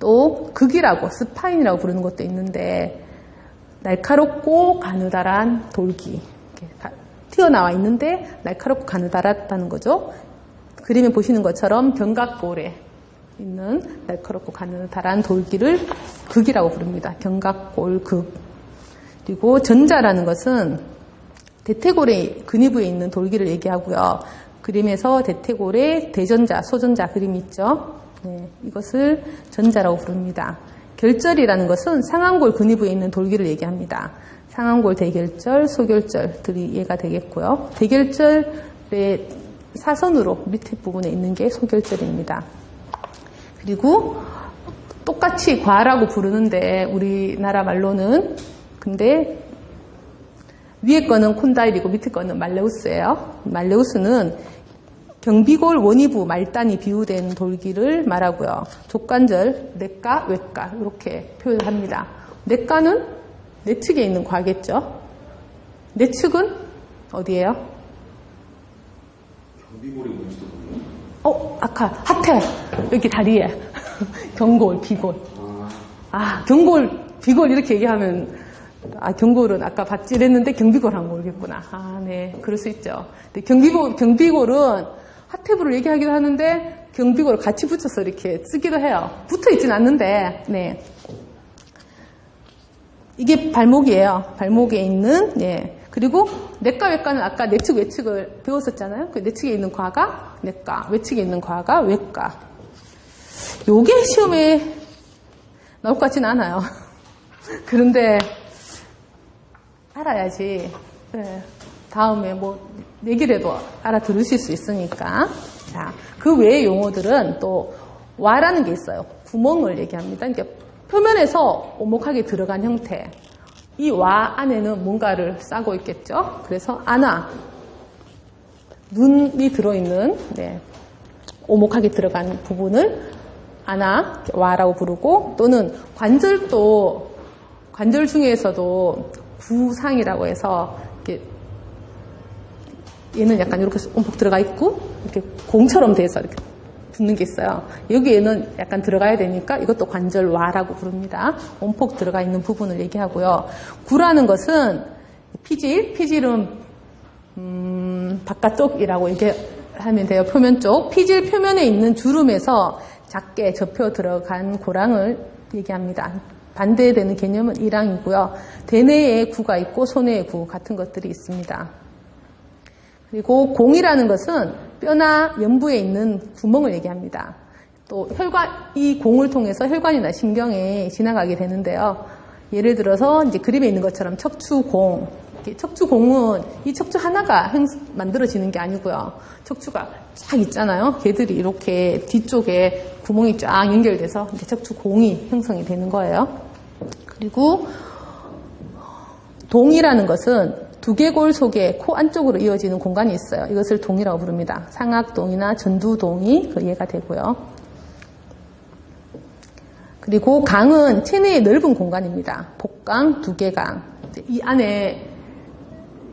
또 극이라고 스파인이라고 부르는 것도 있는데 날카롭고 가느다란 돌기 튀어나와 있는데 날카롭고 가느다랗다는 거죠. 그림에 보시는 것처럼 견갑골에 있는 날카롭고 가느다란 돌기를 극이라고 부릅니다. 견갑골 극. 그리고 전자라는 것은 대퇴골의 근위부에 있는 돌기를 얘기하고요. 그림에서 대퇴골의 대전자, 소전자 그림이 있죠. 네, 이것을 전자라고 부릅니다. 결절이라는 것은 상안골 근위부에 있는 돌기를 얘기합니다. 상안골 대결절, 소결절들이 이해가 되겠고요. 대결절의 사선으로 밑에 부분에 있는 게 소결절입니다. 그리고 똑같이 과라고 부르는데 우리나라 말로는 근데 위에 거는 콘다일이고 밑에 거는 말레우스예요. 말레우스는 경비골 원위부 말단이 비유된 돌기를 말하고요. 족관절, 내과, 외과 이렇게 표현합니다. 내과는 내측에 있는 과겠죠. 내측은 어디예요? 경비골이 뭔지도 모르요? 아까 하태 여기 다리에 경골, 비골. 경골, 비골 이렇게 얘기하면 경골은 아까 밭질했는데 경비골은 모르겠구나. 네, 그럴 수 있죠. 근데 경비골은 하태부를 얘기하기도 하는데 경비골을 같이 붙여서 이렇게 쓰기도 해요. 붙어 있진 않는데, 네. 이게 발목이에요. 발목에 있는, 네. 그리고 내과, 외과는 아까 내측, 외측을 배웠었잖아요. 그 내측에 있는 과가 내과, 외측에 있는 과가 외과. 요게 시험에 나올 것 같진 않아요. 그런데 알아야지. 네. 다음에 얘기라도 알아들으실 수 있으니까. 자, 그 외의 용어들은 또 와라는 게 있어요. 구멍을 얘기합니다. 그러니까 표면에서 오목하게 들어간 형태. 이 와 안에는 뭔가를 싸고 있겠죠. 그래서 아나, 눈이 들어있는 오목하게 들어간 부분을 아나, 와라고 부르고 또는 관절도 관절 중에서도 구상이라고 해서 이렇게 얘는 약간 이렇게 움푹 들어가 있고 이렇게 공처럼 돼서 이렇게 붙는 게 있어요. 여기에는 약간 들어가야 되니까 이것도 관절와라고 부릅니다. 움푹 들어가 있는 부분을 얘기하고요. 구라는 것은 피질은 바깥쪽이라고 얘기하면 돼요. 표면 쪽. 피질 표면에 있는 주름에서 작게 접혀 들어간 고랑을 얘기합니다. 반대되는 개념은 이랑이고요. 대뇌에 구가 있고 소뇌에 구 같은 것들이 있습니다. 그리고 공이라는 것은 뼈나 연부에 있는 구멍을 얘기합니다. 또 이 공을 통해서 혈관이나 신경에 지나가게 되는데요. 예를 들어서 이제 그림에 있는 것처럼 척추공. 척추공은 이 척추 하나가 만들어지는 게 아니고요. 척추가 쫙 있잖아요. 걔들이 이렇게 뒤쪽에 구멍이 쫙 연결돼서 이제 척추공이 형성이 되는 거예요. 그리고 동이라는 것은 두개골 속에 코 안쪽으로 이어지는 공간이 있어요. 이것을 동이라고 부릅니다. 상악동이나 전두동이 이해가 되고요. 그리고 강은 체내의 넓은 공간입니다. 복강, 두개강. 이 안에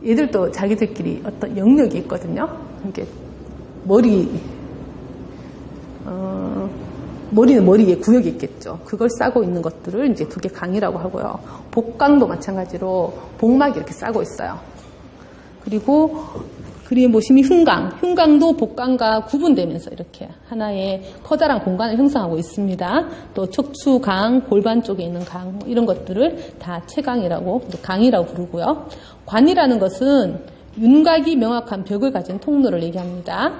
얘들도 자기들끼리 어떤 영역이 있거든요. 이게 머리는 머리에 구역이 있겠죠. 그걸 싸고 있는 것들을 이제 두개강이라고 하고요. 복강도 마찬가지로 복막이 이렇게 싸고 있어요. 그리고 그림에 보시면 흉강도 복강과 구분되면서 이렇게 하나의 커다란 공간을 형성하고 있습니다. 또 척추강, 골반 쪽에 있는 강 이런 것들을 다 체강이라고 강이라고 부르고요. 관이라는 것은 윤곽이 명확한 벽을 가진 통로를 얘기합니다.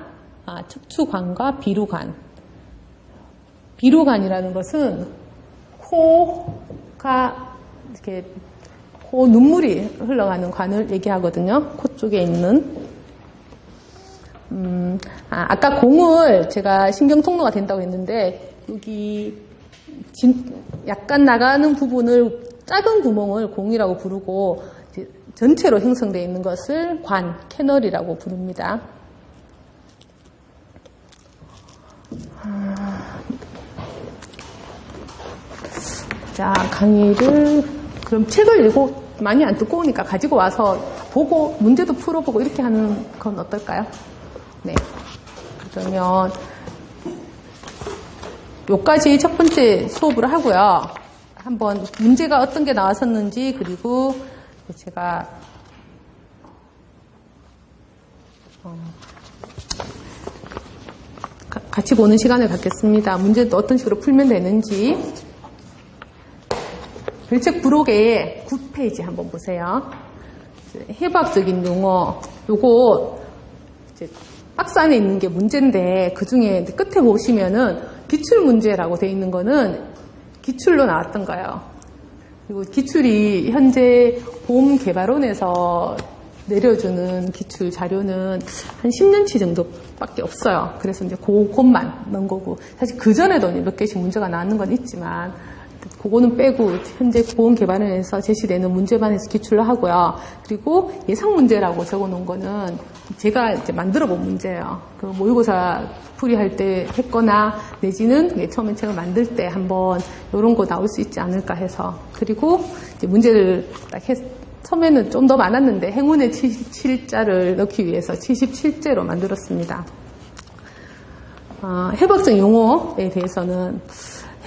척추관과 비루관. 비루관이라는 것은 코가 이렇게 코 눈물이 흘러가는 관을 얘기하거든요. 코 쪽에 있는. 아까 공을 제가 신경통로가 된다고 했는데 여기 약간 나가는 부분을 작은 구멍을 공이라고 부르고 전체로 형성되어 있는 것을 관, 캐널이라고 부릅니다. 자, 강의를 그럼 책을 읽고 많이 안 두꺼우니까 가지고 와서 보고 문제도 풀어보고 이렇게 하는 건 어떨까요? 네. 그러면 여기까지 첫 번째 수업을 하고요. 한번 문제가 어떤 게 나왔었는지 그리고 제가 같이 보는 시간을 갖겠습니다. 문제도 어떤 식으로 풀면 되는지. 별책 부록의 9페이지 한번 보세요. 해부학적인 용어, 요거 이제 박스 안에 있는 게 문제인데 그 중에 끝에 보시면은 기출 문제라고 돼 있는 거는 기출로 나왔던 거예요. 그리고 기출이 현재 보험개발원에서 내려주는 기출 자료는 한 10년치 정도밖에 없어요. 그래서 이제 그것만 넣은 거고, 사실 그 전에도 몇 개씩 문제가 나왔는 건 있지만, 그거는 빼고 현재 보험개발원에서 제시되는 문제반에서 기출을 하고요. 그리고 예상 문제라고 적어 놓은 거는 제가 이제 만들어 본 문제예요. 그 모의고사 풀이할 때 했거나 내지는 처음에 책을 만들 때 한번 이런 거 나올 수 있지 않을까 해서. 그리고 이제 문제를 딱 처음에는 좀 더 많았는데 행운의 77자를 넣기 위해서 77제로 만들었습니다. 해부학적 용어에 대해서는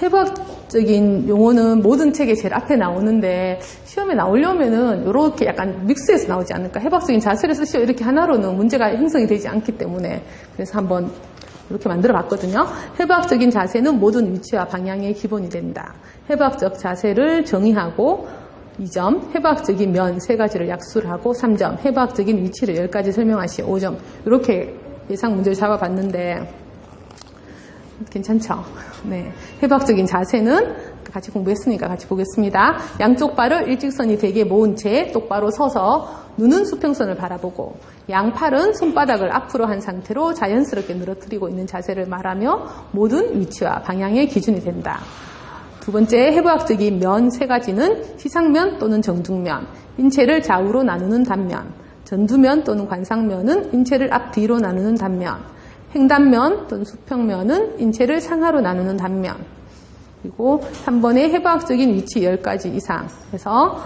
해부학적인 용어는 모든 책에 제일 앞에 나오는데 시험에 나오려면은 이렇게 약간 믹스해서 나오지 않을까. 해부학적인 자세를 쓰시오 이렇게 하나로는 문제가 형성이 되지 않기 때문에 그래서 한번 이렇게 만들어 봤거든요. 해부학적인 자세는 모든 위치와 방향의 기본이 된다. 해부학적 자세를 정의하고 2점, 해부학적인 면 3가지를 약수를 하고 3점, 해부학적인 위치를 10가지 설명하시오 5점. 이렇게 예상 문제를 잡아봤는데 괜찮죠? 네. 해부학적인 자세는 같이 공부했으니까 같이 보겠습니다. 양쪽 발을 일직선이 되게 모은 채 똑바로 서서 눈은 수평선을 바라보고 양팔은 손바닥을 앞으로 한 상태로 자연스럽게 늘어뜨리고 있는 자세를 말하며 모든 위치와 방향의 기준이 된다. 두 번째, 해부학적인 면 3가지는 시상면 또는 정중면, 인체를 좌우로 나누는 단면, 전두면 또는 관상면은 인체를 앞뒤로 나누는 단면, 횡단면 또는 수평면은 인체를 상하로 나누는 단면. 그리고 3번에 해부학적인 위치 10가지 이상. 그래서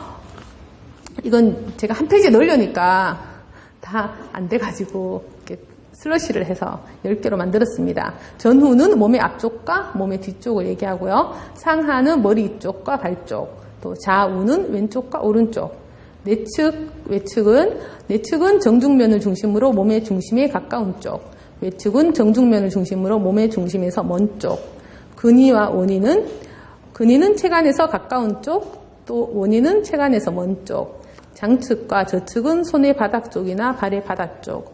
이건 제가 한 페이지에 넣으려니까 다 안 돼가지고 이렇게 슬러시를 해서 10개로 만들었습니다. 전후는 몸의 앞쪽과 몸의 뒤쪽을 얘기하고요. 상하는 머리 쪽과 발 쪽. 또 좌우는 왼쪽과 오른쪽. 내측은 정중면을 중심으로 몸의 중심에 가까운 쪽. 외측은 정중면을 중심으로 몸의 중심에서 먼 쪽. 근위와 근위는 체간에서 가까운 쪽, 또 원위는 체간에서 먼 쪽. 장측과 저측은 손의 바닥 쪽이나 발의 바닥 쪽.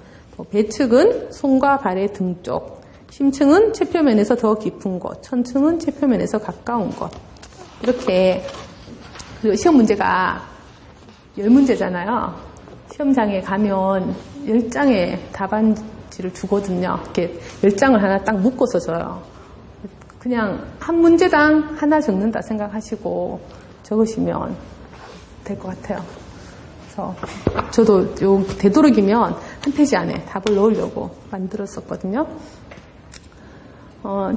배측은 손과 발의 등 쪽. 심층은 체표면에서 더 깊은 곳. 천층은 체표면에서 가까운 곳. 이렇게. 그리고 시험 문제가 10문제잖아요. 시험장에 가면 10장의 답안지를 주거든요. 이렇게 10장을 하나 딱 묶어서 줘요. 그냥 한 문제당 하나 적는다 생각하시고 적으시면 될 것 같아요. 그래서 저도 되도록이면 한 페이지 안에 답을 넣으려고 만들었었거든요.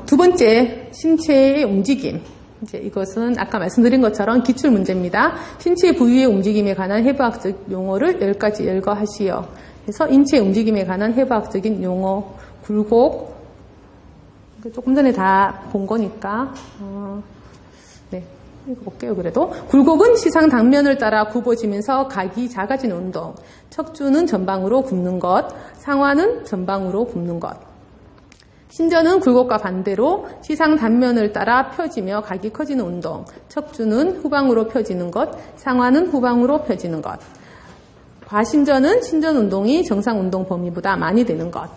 두 번째, 신체의 움직임. 이제 이것은 아까 말씀드린 것처럼 기출 문제입니다. 신체 부위의 움직임에 관한 해부학적 용어를 10가지 열거하시오. 그래서 인체 움직임에 관한 해부학적인 용어, 굴곡, 조금 전에 다 본 거니까, 네, 읽어볼게요. 그래도 굴곡은 시상 당면을 따라 굽어지면서 각이 작아지는 운동. 척추는 전방으로 굽는 것, 상완은 전방으로 굽는 것. 신전은 굴곡과 반대로 시상 단면을 따라 펴지며 각이 커지는 운동. 척추는 후방으로 펴지는 것, 상완은 후방으로 펴지는 것. 과신전은 신전 운동이 정상 운동 범위보다 많이 되는 것.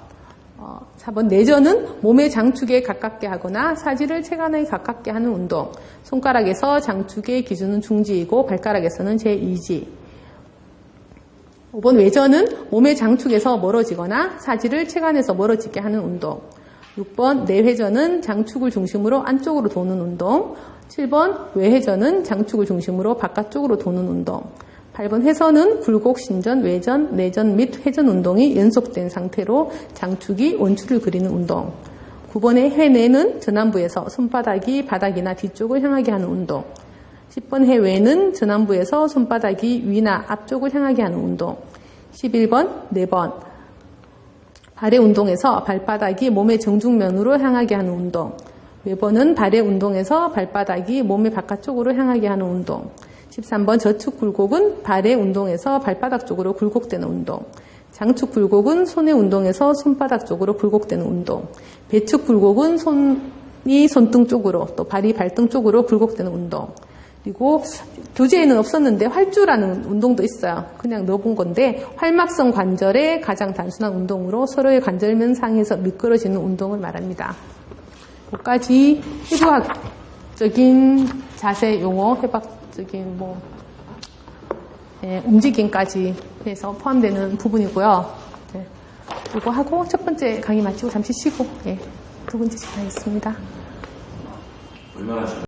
4번 내전은 몸의 장축에 가깝게 하거나 사지를 체간에 가깝게 하는 운동. 손가락에서 장축의 기준은 중지이고 발가락에서는 제2지. 5번 외전은 몸의 장축에서 멀어지거나 사지를 체간에서 멀어지게 하는 운동. 6번 내회전은 장축을 중심으로 안쪽으로 도는 운동. 7번 외회전은 장축을 중심으로 바깥쪽으로 도는 운동. 8번 해선은 굴곡, 신전, 외전, 내전 및 회전 운동이 연속된 상태로 장축이 원추를 그리는 운동. 9번의 해내는 전완부에서 손바닥이 바닥이나 뒤쪽을 향하게 하는 운동. 10번 해외는 전완부에서 손바닥이 위나 앞쪽을 향하게 하는 운동. 11번 4번 발의 운동에서 발바닥이 몸의 정중면으로 향하게 하는 운동. 외번은 발의 운동에서 발바닥이 몸의 바깥쪽으로 향하게 하는 운동. 13번 저축 굴곡은 발의 운동에서 발바닥 쪽으로 굴곡되는 운동. 장축 굴곡은 손의 운동에서 손바닥 쪽으로 굴곡되는 운동. 배축 굴곡은 손이 손등 쪽으로 또 발이 발등 쪽으로 굴곡되는 운동. 그리고 교재에는 없었는데 활주라는 운동도 있어요. 그냥 넣어본 건데 활막성 관절의 가장 단순한 운동으로 서로의 관절면 상에서 미끄러지는 운동을 말합니다. 여기까지 해부학적인 자세 용어, 해부학적인 움직임까지 해서 포함되는 부분이고요. 네. 이거 하고 첫 번째 강의 마치고 잠시 쉬고 두 번째 시간 있습니다. 얼마나